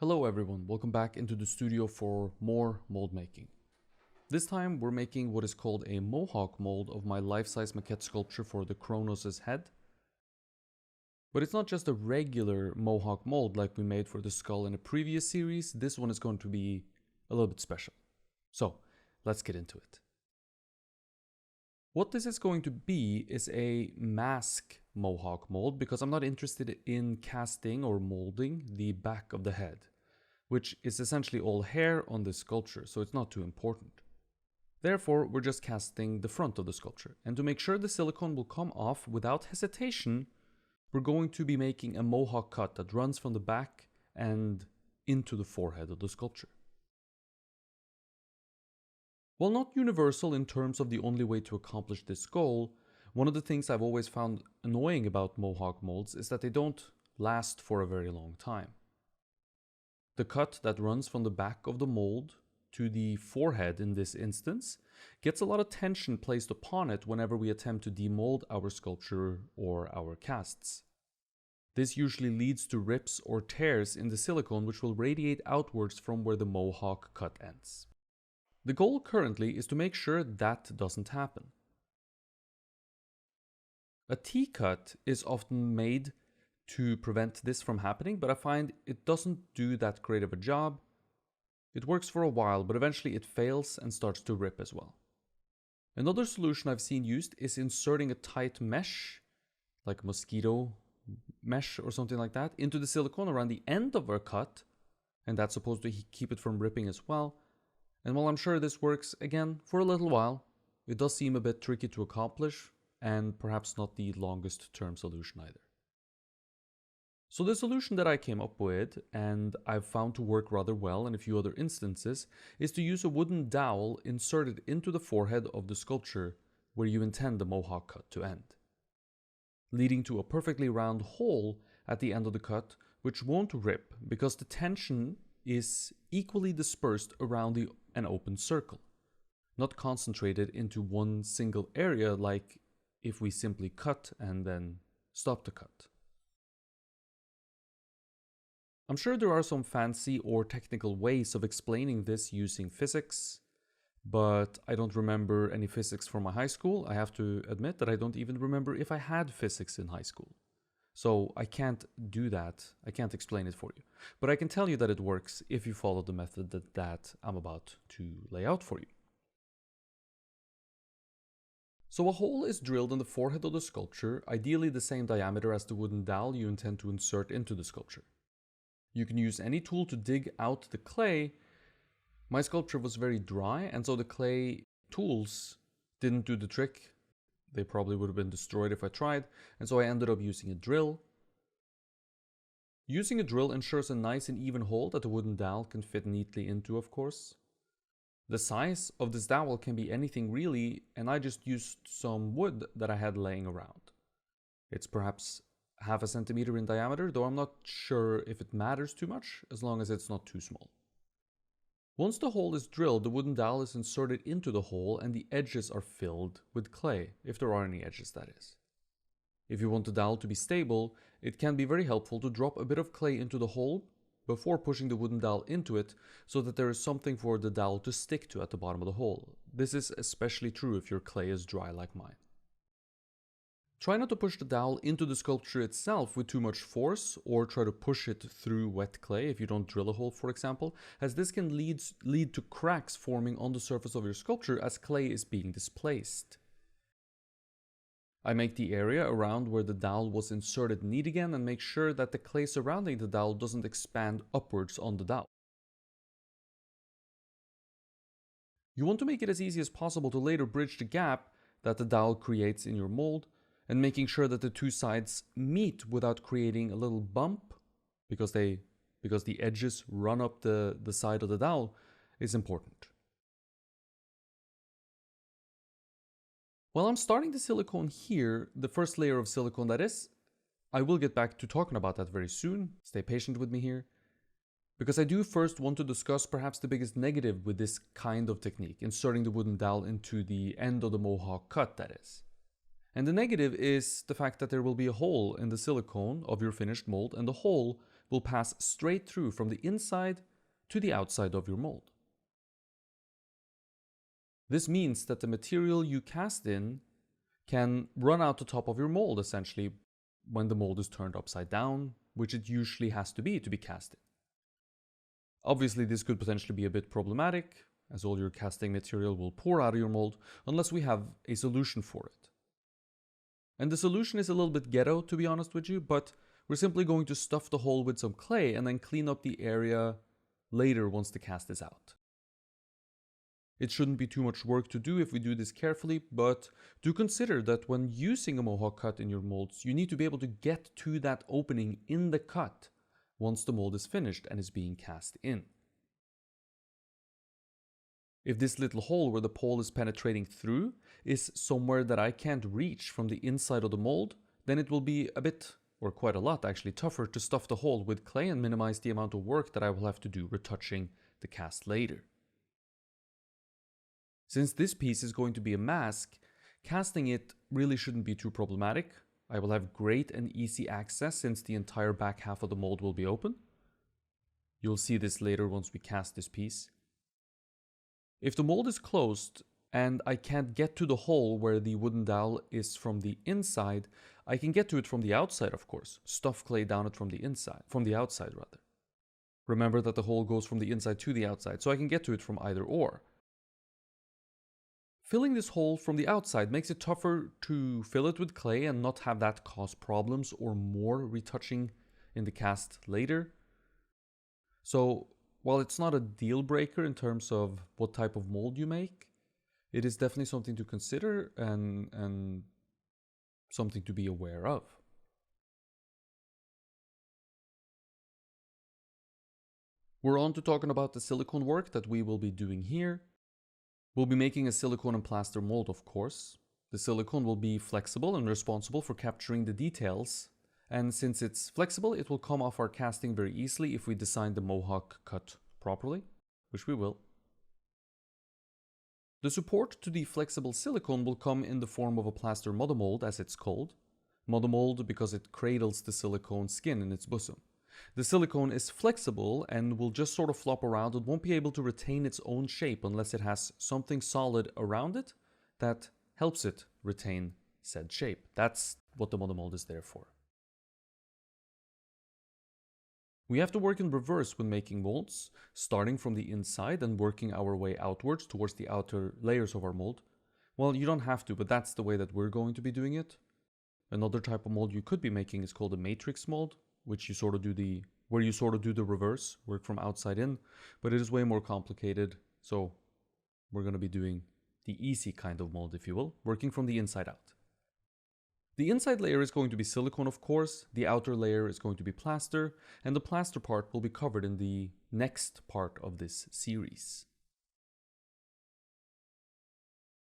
Hello everyone, welcome back into the studio for more mold making. This time we're making what is called a Mohawk mold of my life-size maquette sculpture for the Kronos' head. But it's not just a regular Mohawk mold like we made for the skull in a previous series. This one is going to be a little bit special. So let's get into it. What this is going to be is a mask Mohawk mold because I'm not interested in casting or molding the back of the head, which is essentially all hair on this sculpture, so it's not too important. Therefore, we're just casting the front of the sculpture. And to make sure the silicone will come off without hesitation, we're going to be making a Mohawk cut that runs from the back and into the forehead of the sculpture. While not universal in terms of the only way to accomplish this goal, one of the things I've always found annoying about Mohawk molds is that they don't last for a very long time. The cut that runs from the back of the mold to the forehead in this instance gets a lot of tension placed upon it whenever we attempt to demold our sculpture or our casts. This usually leads to rips or tears in the silicone which will radiate outwards from where the Mohawk cut ends. The goal currently is to make sure that doesn't happen. A T-cut is often made to prevent this from happening, but I find it doesn't do that great of a job. It works for a while, but eventually it fails and starts to rip as well. Another solution I've seen used is inserting a tight mesh, like mosquito mesh or something like that, into the silicone around the end of our cut, and that's supposed to keep it from ripping as well. And while I'm sure this works, again, for a little while, it does seem a bit tricky to accomplish, and perhaps not the longest term solution either. So the solution that I came up with, and I've found to work rather well in a few other instances, is to use a wooden dowel inserted into the forehead of the sculpture where you intend the Mohawk cut to end, leading to a perfectly round hole at the end of the cut which won't rip because the tension is equally dispersed around an open circle, not concentrated into one single area like if we simply cut and then stop the cut. I'm sure there are some fancy or technical ways of explaining this using physics, but I don't remember any physics from my high school. I have to admit that I don't even remember if I had physics in high school. So I can't do that. I can't explain it for you. But I can tell you that it works if you follow the method that I'm about to lay out for you. So a hole is drilled in the forehead of the sculpture, ideally the same diameter as the wooden dowel you intend to insert into the sculpture. You can use any tool to dig out the clay. My sculpture was very dry, and so the clay tools didn't do the trick. They probably would have been destroyed if I tried, and so I ended up using a drill. Using a drill ensures a nice and even hole that the wooden dowel can fit neatly into, of course. The size of this dowel can be anything really, and I just used some wood that I had laying around. It's perhaps half a centimeter in diameter, though I'm not sure if it matters too much, as long as it's not too small. Once the hole is drilled, the wooden dowel is inserted into the hole and the edges are filled with clay, if there are any edges, that is. If you want the dowel to be stable, it can be very helpful to drop a bit of clay into the hole before pushing the wooden dowel into it, so that there is something for the dowel to stick to at the bottom of the hole. This is especially true if your clay is dry like mine. Try not to push the dowel into the sculpture itself with too much force, or try to push it through wet clay if you don't drill a hole, for example, as this can lead to cracks forming on the surface of your sculpture as clay is being displaced. I make the area around where the dowel was inserted neat again and make sure that the clay surrounding the dowel doesn't expand upwards on the dowel. You want to make it as easy as possible to later bridge the gap that the dowel creates in your mold, and making sure that the two sides meet without creating a little bump because the edges run up the side of the dowel is important. While I'm starting the silicone here, the first layer of silicone that is, I will get back to talking about that very soon. Stay patient with me here. Because I do first want to discuss perhaps the biggest negative with this kind of technique, inserting the wooden dowel into the end of the Mohawk cut, that is. And the negative is the fact that there will be a hole in the silicone of your finished mold, and the hole will pass straight through from the inside to the outside of your mold. This means that the material you cast in can run out the top of your mold essentially when the mold is turned upside down, which it usually has to be cast in. Obviously, this could potentially be a bit problematic, as all your casting material will pour out of your mold unless we have a solution for it. And the solution is a little bit ghetto, to be honest with you, but we're simply going to stuff the hole with some clay and then clean up the area later once the cast is out. It shouldn't be too much work to do if we do this carefully, but do consider that when using a Mohawk cut in your molds, you need to be able to get to that opening in the cut once the mold is finished and is being cast in. If this little hole where the pole is penetrating through is somewhere that I can't reach from the inside of the mold, then it will be a bit, or quite a lot actually, tougher to stuff the hole with clay and minimize the amount of work that I will have to do retouching the cast later. Since this piece is going to be a mask, casting it really shouldn't be too problematic. I will have great and easy access since the entire back half of the mold will be open. You'll see this later once we cast this piece. If the mold is closed and I can't get to the hole where the wooden dowel is from the inside, I can get to it from the outside, of course. Stuff clay down it from the outside rather. Remember that the hole goes from the inside to the outside, so I can get to it from either or. Filling this hole from the outside makes it tougher to fill it with clay and not have that cause problems or more retouching in the cast later. So while it's not a deal breaker in terms of what type of mold you make, it is definitely something to consider and something to be aware of. We're on to talking about the silicone work that we will be doing here. We'll be making a silicone and plaster mold, of course. The silicone will be flexible and responsible for capturing the details, and since it's flexible, it will come off our casting very easily if we design the Mohawk cut properly, which we will. The support to the flexible silicone will come in the form of a plaster mother mold, as it's called. Mother mold because it cradles the silicone skin in its bosom. The silicone is flexible and will just sort of flop around. It won't be able to retain its own shape unless it has something solid around it that helps it retain said shape. That's what the mother mold is there for. We have to work in reverse when making molds, starting from the inside and working our way outwards towards the outer layers of our mold. Well, you don't have to, but that's the way that we're going to be doing it. Another type of mold you could be making is called a matrix mold, which you sort of do the reverse, work from outside in, but it is way more complicated. So we're going to be doing the easy kind of mold, if you will, working from the inside out. The inside layer is going to be silicone, of course, the outer layer is going to be plaster, and the plaster part will be covered in the next part of this series.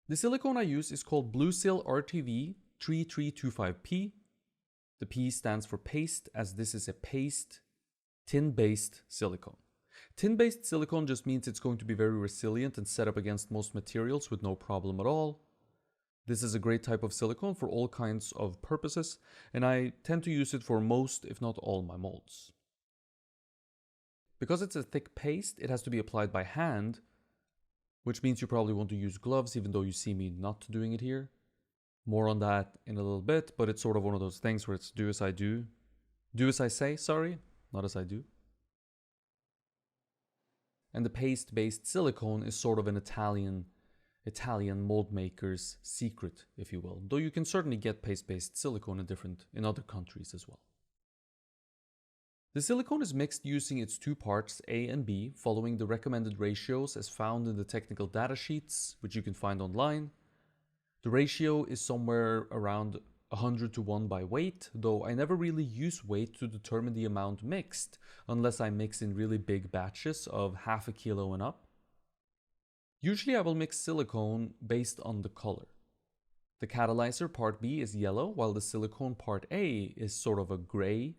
The silicone I use is called Bluesil RTV 3325P. The P stands for paste, as this is a paste tin-based silicone. Tin-based silicone just means it's going to be very resilient and set up against most materials with no problem at all. This is a great type of silicone for all kinds of purposes, and I tend to use it for most, if not all, my molds. Because it's a thick paste, it has to be applied by hand, which means you probably want to use gloves, even though you see me not doing it here. More on that in a little bit, but it's sort of one of those things where it's do as I do. Do as I say, sorry, not as I do. And the paste-based silicone is sort of an Italian mold maker's secret, if you will. Though you can certainly get paste-based silicone in other countries as well. The silicone is mixed using its two parts, A and B, following the recommended ratios as found in the technical data sheets, which you can find online. The ratio is somewhere around 100 to 1 by weight, though I never really use weight to determine the amount mixed, unless I mix in really big batches of half a kilo and up. Usually I will mix silicone based on the color. The catalyzer part B is yellow, while the silicone part A is sort of a gray.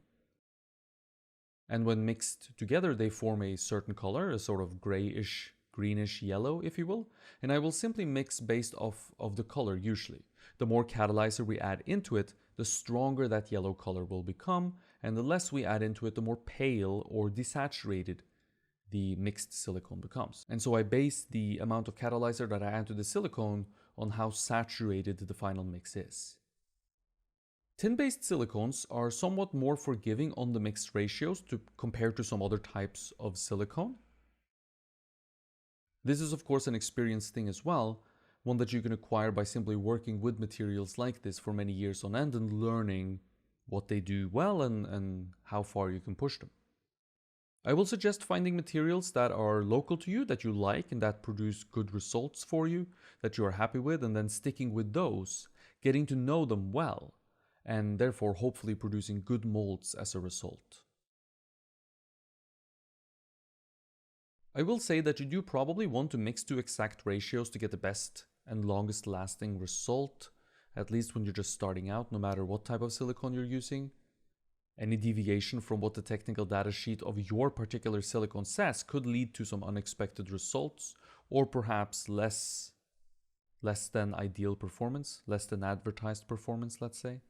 And when mixed together, they form a certain color, a sort of grayish, greenish yellow, if you will. And I will simply mix based off of the color usually. The more catalyzer we add into it, the stronger that yellow color will become, and the less we add into it, the more pale or desaturated the mixed silicone becomes. And so I base the amount of catalyzer that I add to the silicone on how saturated the final mix is. Tin-based silicones are somewhat more forgiving on the mixed ratios compared to some other types of silicone. This is of course an experience thing as well, one that you can acquire by simply working with materials like this for many years on end and learning what they do well and how far you can push them. I will suggest finding materials that are local to you, that you like and that produce good results for you, that you are happy with, and then sticking with those, getting to know them well, and therefore hopefully producing good molds as a result. I will say that you do probably want to mix to exact ratios to get the best and longest lasting result, at least when you're just starting out, no matter what type of silicone you're using. Any deviation from what the technical data sheet of your particular silicone says could lead to some unexpected results, or perhaps less than ideal performance, less than advertised performance, let's say.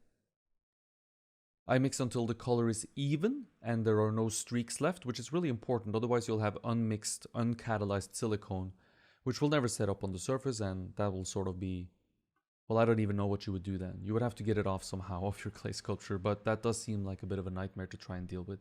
I mix until the color is even and there are no streaks left, which is really important, otherwise you'll have unmixed, uncatalyzed silicone, which will never set up on the surface, and that will sort of be, well, I don't even know what you would do then. You would have to get it off somehow off your clay sculpture, but that does seem like a bit of a nightmare to try and deal with.